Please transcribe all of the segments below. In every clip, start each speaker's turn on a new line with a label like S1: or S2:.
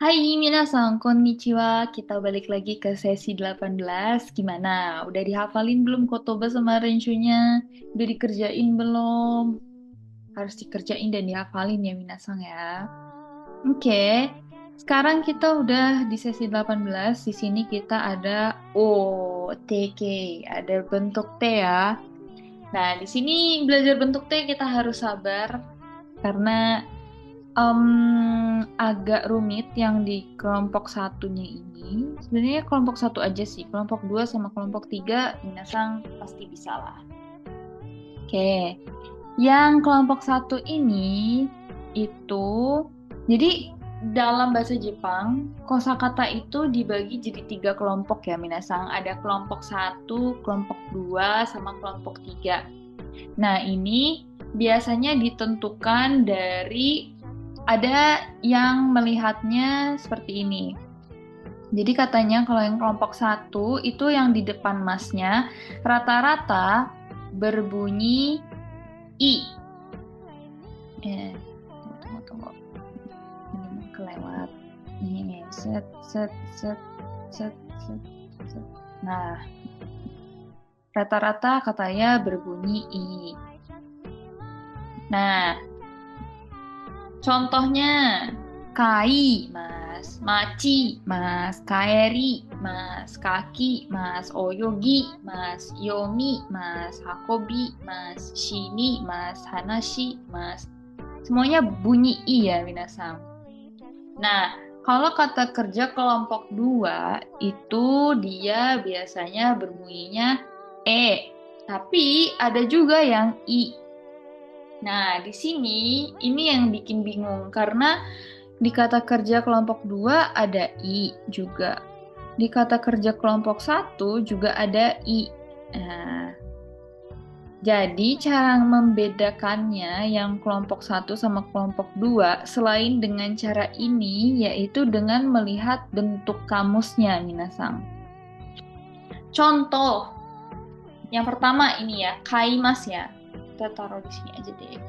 S1: Hai minasan, konnichiwa. Kita balik lagi ke sesi 18. Gimana? Udah dihafalin belum kotoba sama Renshu-nya? Udah dikerjain belum? Harus dikerjain dan dihafalin ya minasan ya. Oke. Sekarang kita udah di sesi 18. Di sini kita ada O, TK, ada bentuk T ya. Nah, di sini belajar bentuk T kita harus sabar karena agak rumit yang di kelompok satunya ini. Sebenarnya kelompok satu aja sih. Kelompok dua sama kelompok tiga, minasang pasti bisa lah. Oke, yang kelompok satu ini itu, jadi dalam bahasa Jepang, kosakata itu dibagi jadi tiga kelompok ya, minasang. Ada kelompok satu, kelompok dua, sama kelompok tiga. Nah, ini biasanya ditentukan dari ada yang melihatnya seperti ini. Jadi katanya kalau yang kelompok satu itu yang di depan masnya rata-rata berbunyi I. Tunggu. Ini kelewat. Nih, set, set, set, set, set, set. Nah, rata-rata katanya berbunyi I. Nah, contohnya, kai, mas, maci, mas, kaeri, mas, kaki, mas, oyogi, mas, yomi, mas, hakobi, mas, shini, mas, hanashi, mas. Semuanya bunyi i ya, minasang. Nah, kalau kata kerja kelompok dua, itu dia biasanya berbunyinya e. Tapi ada juga yang i. Nah, di sini ini yang bikin bingung karena di kata kerja kelompok 2 ada I juga. Di kata kerja kelompok satu juga ada I. Nah, jadi cara membedakannya yang kelompok satu sama kelompok 2 selain dengan cara ini yaitu dengan melihat bentuk kamusnya, minasang. Contoh, yang pertama ini ya, kaimas ya. Kita taruh di sini aja deh.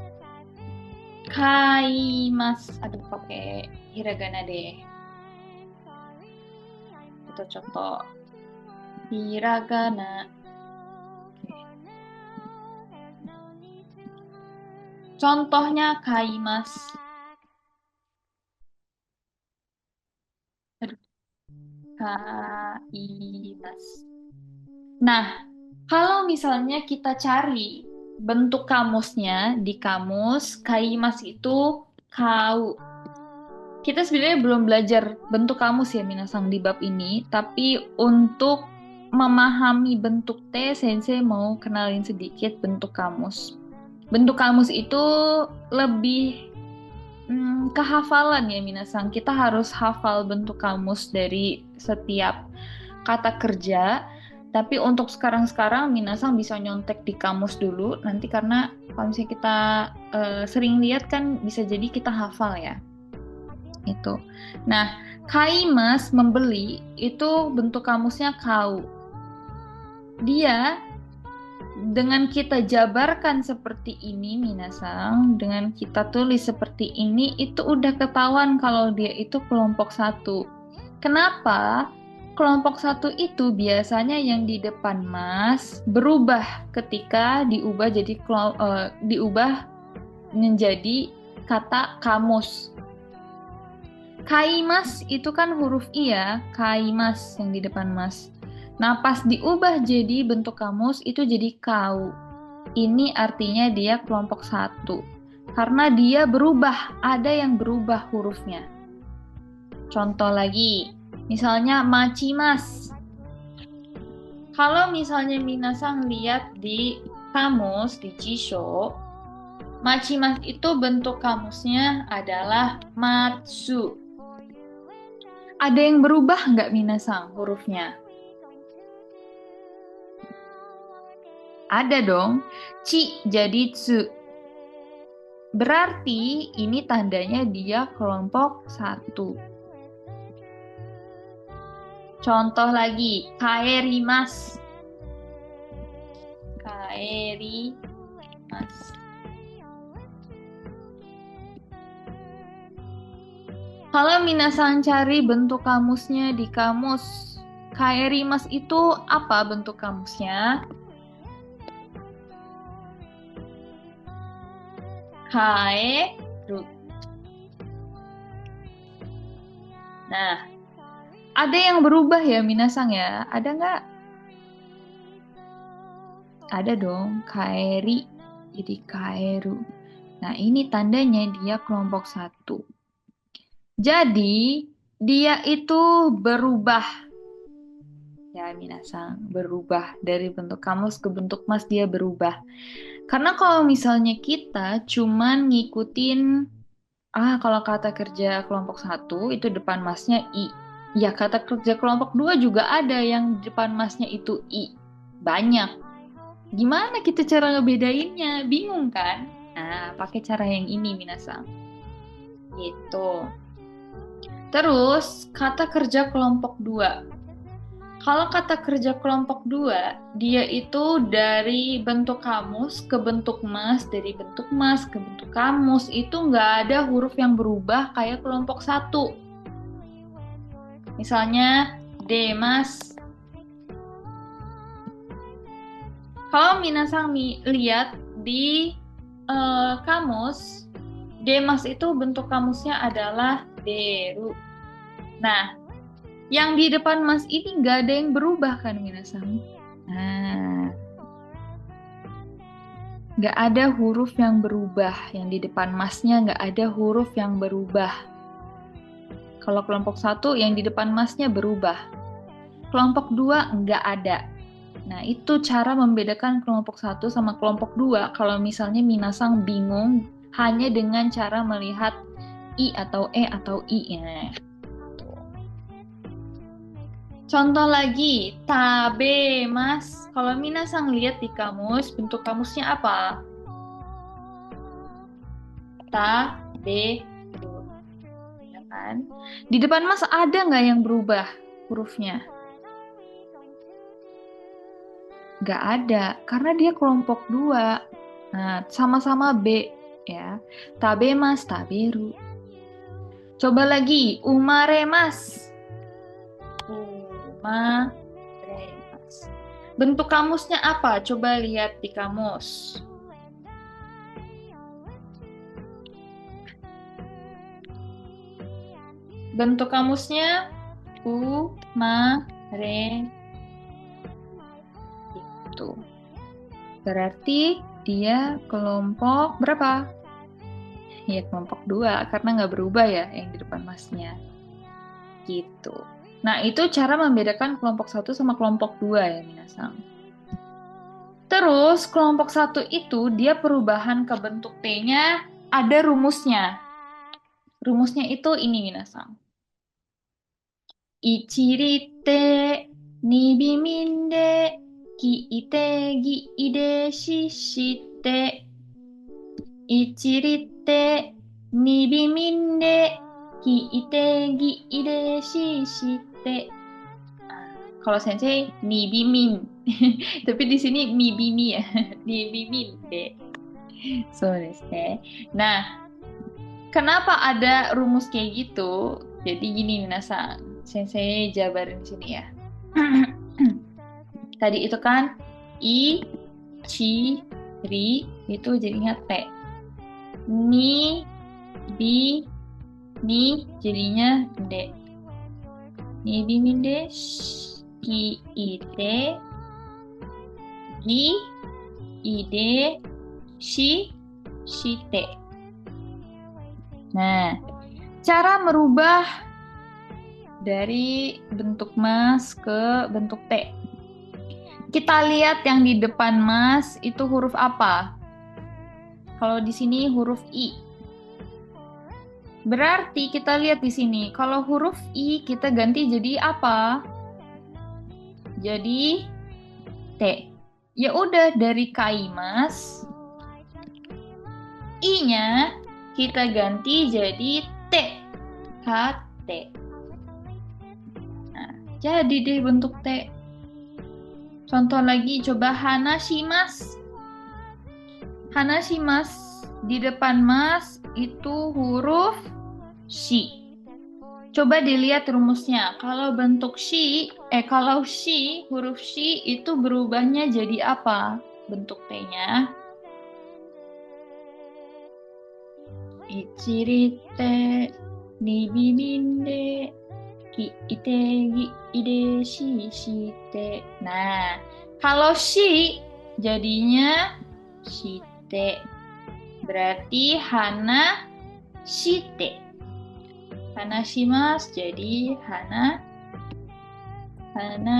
S1: Kaimas. Aduh, pakai hiragana deh. Kita contoh. Hiragana. Contohnya kaimas. Aduh, kaimas. Nah, kalau misalnya kita cari bentuk kamusnya di kamus, kaimas itu kau. Kita sebenarnya belum belajar bentuk kamus ya, Minasang, di bab ini. Tapi untuk memahami bentuk T, Sensei mau kenalin sedikit bentuk kamus. Bentuk kamus itu lebih kehafalan ya, Minasang. Kita harus hafal bentuk kamus dari setiap kata kerja. Tapi untuk sekarang-sekarang, Minasang bisa nyontek di kamus dulu. Nanti karena kalau misalnya kita sering lihat kan bisa jadi kita hafal ya. Itu. Nah, kaimas membeli itu bentuk kamusnya kau. Dia dengan kita jabarkan seperti ini, Minasang, dengan kita tulis seperti ini, itu udah ketahuan kalau dia itu kelompok satu. Kenapa? Kelompok satu itu biasanya yang di depan mas berubah ketika diubah menjadi kata kamus. Kaimas itu kan huruf I ya, kaimas yang di depan mas. Nah, pas diubah jadi bentuk kamus itu jadi kau. Ini artinya dia kelompok satu. Karena dia berubah, ada yang berubah hurufnya. Contoh lagi, misalnya machimas. Kalau misalnya Minasang lihat di kamus, di Jisho, machimas itu bentuk kamusnya adalah matsu. Ada yang berubah nggak, Minasang, hurufnya? Ada dong. Ci jadi tsu. Berarti ini tandanya dia kelompok satu. Contoh lagi, kaerimas. Kaerimas. Kalau minasan cari bentuk kamusnya di kamus Kaerimas itu apa bentuk kamusnya? Kaeru. Nah, ada yang berubah ya minasang ya? Ada nggak? Ada dong, kaeri jadi kaeru. Nah, ini tandanya dia kelompok satu. Jadi, dia itu berubah. Ya, minasang, berubah dari bentuk kamus ke bentuk mas dia berubah. Karena kalau misalnya kita cuman ngikutin, kalau kata kerja kelompok satu itu depan masnya I. Ya, kata kerja kelompok dua juga ada yang depan masnya itu I. Banyak. Gimana kita cara ngebedainnya? Bingung kan? Nah, pakai cara yang ini, minasang. Gitu. Terus, kata kerja kelompok dua. Kalau kata kerja kelompok dua, dia itu dari bentuk kamus ke bentuk mas, dari bentuk mas ke bentuk kamus, itu nggak ada huruf yang berubah kayak kelompok satu. Misalnya, demas. Kalau minasang lihat di kamus, demas itu bentuk kamusnya adalah deru. Nah, yang di depan mas ini nggak ada yang berubah kan minasang? Nah, nggak ada huruf yang berubah. Yang di depan masnya nggak ada huruf yang berubah. Kalau kelompok satu, yang di depan masnya berubah. Kelompok dua nggak ada. Nah, itu cara membedakan kelompok satu sama kelompok dua. Kalau misalnya minasang bingung hanya dengan cara melihat I atau E atau I-nya. Contoh lagi, tabe mas. Kalau minasang lihat di kamus, bentuk kamusnya apa? Tabe. Ya kan? Di depan mas ada nggak yang berubah hurufnya? Nggak ada, karena dia kelompok dua. Nah, sama-sama B ya. Tabemas, taberu. Coba lagi, umaremas. Umaremas. Bentuk kamusnya apa? Coba lihat di kamus. Bentuk kamusnya umare. Itu. Berarti dia kelompok berapa? Ya, kelompok dua, karena nggak berubah ya yang di depan masnya. Gitu. Nah, itu cara membedakan kelompok satu sama kelompok dua ya, minasang. Terus, kelompok satu itu dia perubahan ke bentuk T-nya ada rumusnya. Rumusnya itu ini, minasang. Ichirite nibiminde kiite giide shishite ichirite nibiminde kiite giide shishite. Kalau sensei nibimin. Tapi di sini mibimi ya. Nibimin deh. So desu. Nah, kenapa ada rumus kayak gitu? Jadi gini minasang, sensei jabarin di sini ya. Tadi itu kan i, chi, ri itu jadinya t. Ni, bi, ni jadinya de. Ni bi min de, ki, ite, gi, ide, shi, shite. Nah, cara merubah dari bentuk mas ke bentuk T. Kita lihat yang di depan mas itu huruf apa? Kalau di sini huruf I. Berarti kita lihat di sini, kalau huruf I kita ganti jadi apa? Jadi T. Ya udah, dari kaimas I-nya kita ganti jadi T. HT. Nah, jadi deh bentuk T. Contoh lagi, coba hanashimas. Hanashimas di depan mas itu huruf shi. Coba dilihat rumusnya. Kalau bentuk kalau huruf shi itu berubahnya jadi apa? Bentuk T-nya. Ichirite, nibiminde, ki ite, gi ide, shi, shite. Nah, kalau shi jadinya shite. Berarti hana shite. Hana shimasu jadi hana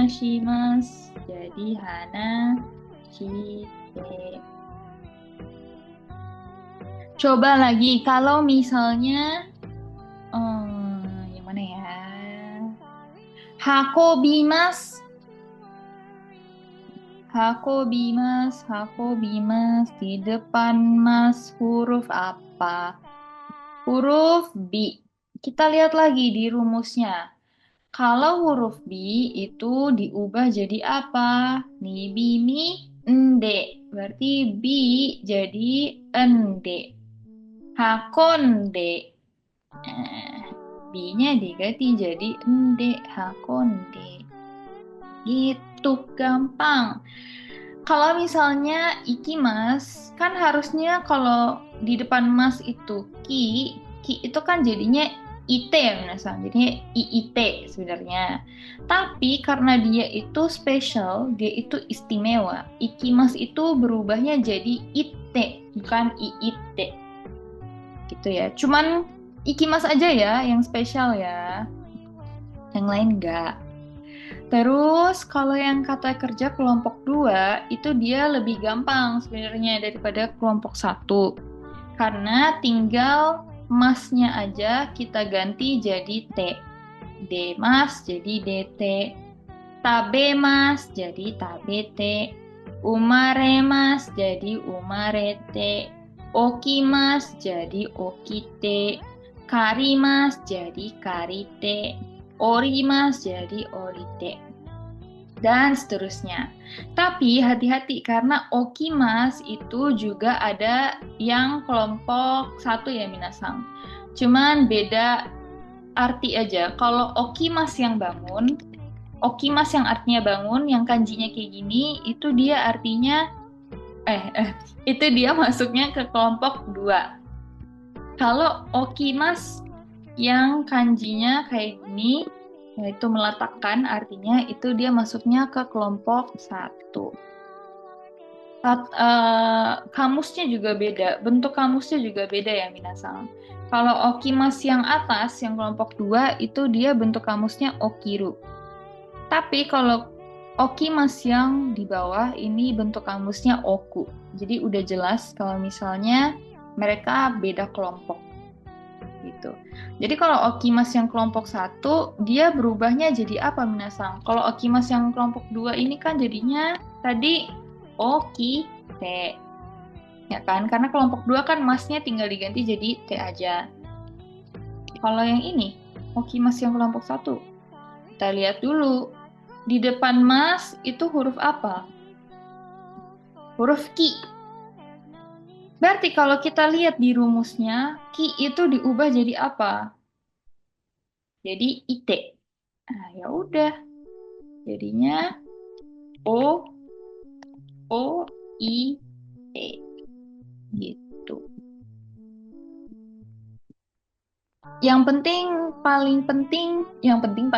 S1: shimasu jadi hana shite. Coba lagi kalau misalnya yang mana ya? Hakobimas. Hakobimas di depan mas huruf apa? Huruf B. Kita lihat lagi di rumusnya. Kalau huruf B itu diubah jadi apa? Ni, bi, mi, ende. Berarti B jadi ende. Hakonde. B-nya diganti jadi ende. Hakonde. Gitu, gampang. Kalau misalnya ikimas, kan harusnya kalau di depan mas itu ki itu kan jadinya ite ya minasan. Jadinya iit sebenarnya. Tapi karena dia itu special, dia itu istimewa. Ikimas itu berubahnya jadi ite, bukan iite. Gitu ya. Cuman ikimas aja ya yang spesial ya. Yang lain enggak. Terus kalau yang kata kerja kelompok 2 itu dia lebih gampang sebenarnya daripada kelompok 1. Karena tinggal masnya aja kita ganti jadi T. Demas jadi DT. Tabemas jadi tabete. Umaremas jadi umarete. Okimas jadi okite. Karimas jadi karite. Orimas jadi orite. Dan seterusnya. Tapi hati-hati karena okimas itu juga ada yang kelompok 1 ya minasang. Cuman beda arti aja. Kalau okimas yang bangun, okimas yang artinya bangun, yang kanjinya kayak gini, itu dia artinya itu dia masuknya ke kelompok 2. Kalau okimas yang kanjinya kayak gini, yaitu meletakkan, artinya itu dia masuknya ke kelompok 1. Kamusnya juga beda, bentuk kamusnya juga beda ya minasang. Kalau okimas yang atas, yang kelompok 2, itu dia bentuk kamusnya okiru. Tapi kalau okimas yang di bawah, ini bentuk kamusnya oku. Jadi udah jelas kalau misalnya mereka beda kelompok. Gitu. Jadi kalau okimas yang kelompok 1, dia berubahnya jadi apa minasang? Kalau okimas yang kelompok 2 ini kan jadinya tadi okite. Ya kan? Karena kelompok 2 kan masnya tinggal diganti jadi T aja. Kalau yang ini, okimas yang kelompok 1, kita lihat dulu. Di depan mas itu huruf apa? Huruf ki. Berarti kalau kita lihat di rumusnya, ki itu diubah jadi apa? Jadi ite. Nah, ya udah. Jadinya o i e gitu. Yang penting paling penting yang paling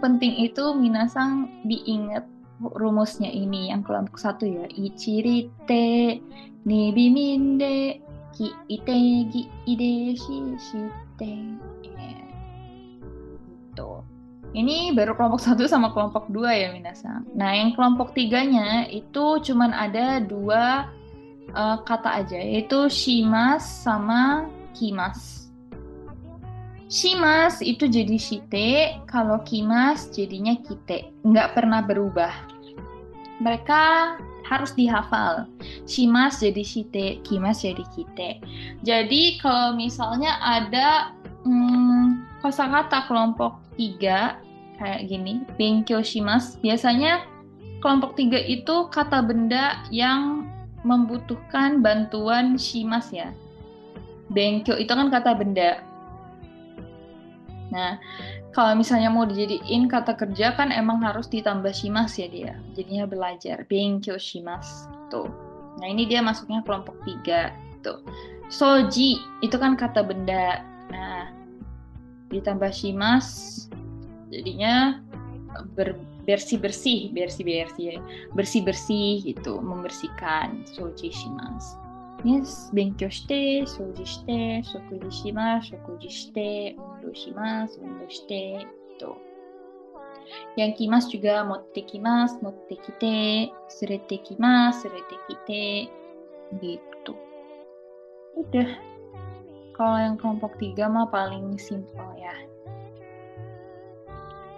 S1: penting itu minasang diingat rumusnya ini yang kelompok 1 ya. Ichirite nibiminde ki ite gi ide shi shite. Gitu. Ini baru kelompok 1 sama kelompok 2 ya minasang. Nah, yang kelompok 3-nya itu cuman ada 2 kata aja, yaitu shimas sama kimas. Shimas itu jadi shite, kalau kimas jadinya kite. Nggak pernah berubah. Mereka harus dihafal. Shimas jadi shite, kimas jadi kite. Jadi kalau misalnya ada kosakata kelompok 3 kayak gini, benkyou shimasu, biasanya kelompok 3 itu kata benda yang membutuhkan bantuan shimas ya. Benkyou itu kan kata benda. Nah, kalau misalnya mau dijadiin kata kerja kan emang harus ditambah shimas ya dia. Jadinya belajar. Benkyou shimasu. Tuh. Nah, ini dia masuknya kelompok 3. Tuh. Soji itu kan kata benda. Nah, ditambah shimas jadinya bersih-bersih, bersih-bersih, bersih-bersih gitu, membersihkan. Soji shimasu. Yes, 勉強して、掃除して、食事します、食事して、運動します、運動して、と。yang kimas juga motte kite, surete kimas, surete kite, gitu. Udah, kalau yang kelompok 3 mah paling simpel ya.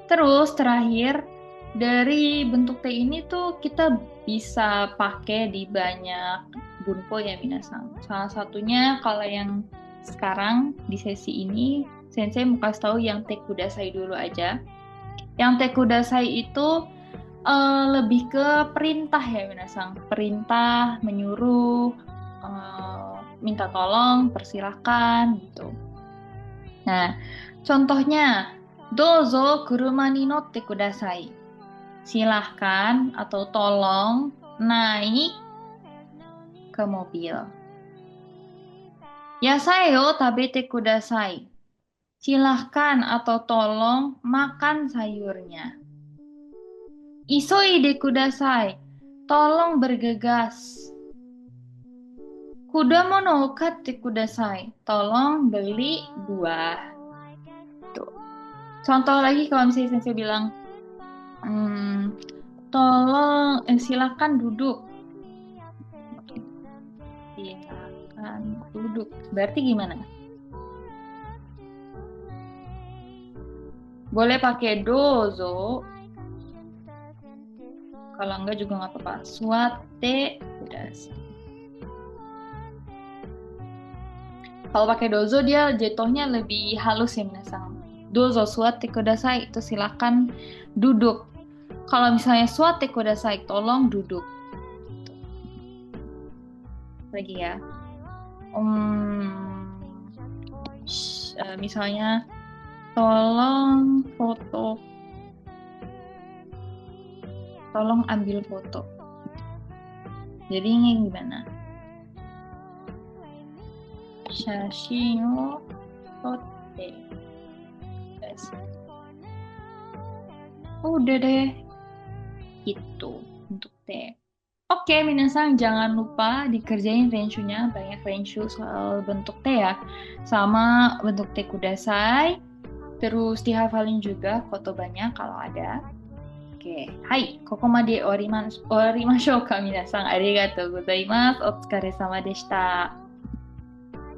S1: Terus terakhir, dari bentuk T ini tuh kita bisa pakai di banyak bunpo ya minasang. Salah satunya kalau yang sekarang di sesi ini, Sensei mau kasih tahu yang Te Kudasai dulu aja. Yang Te Kudasai itu lebih ke perintah ya minasang. Perintah, menyuruh, minta tolong, persilahkan gitu. Nah, contohnya, dozo kuruma ni notte kudasai. Silahkan atau tolong naik ke mobil. Yasai o tabete kudasai. Silahkan atau tolong makan sayurnya. Isoide kudasai. Tolong bergegas. Kudamono o katte kudasai. Tolong beli buah. Tuh. Contoh lagi kalau misalnya saya bilang, tolong, silakan duduk. Silakan duduk. Berarti gimana? Boleh pakai dozo. Kalau enggak juga nggak apa-apa. Suate kudasai. Kalau pakai dozo dia jatuhnya lebih halus ya minasang. Dozo suate kudasai itu silakan duduk. Kalau misalnya suate kudasai tolong duduk. Lagi ya. Misalnya tolong foto. Tolong ambil foto. Jadi ini gimana? Shashin o totte. Udah deh. Gitu untuk T. Oke, minasang jangan lupa dikerjain renshu-nya. Banyak renshu soal bentuk T ya. Sama bentuk T kudasai. Terus dihafalin juga kotobanya kalau ada. Oke, hai, kokomade orimashou ka minasang. Arigatou gozaimasu. Otsukaresama deshita.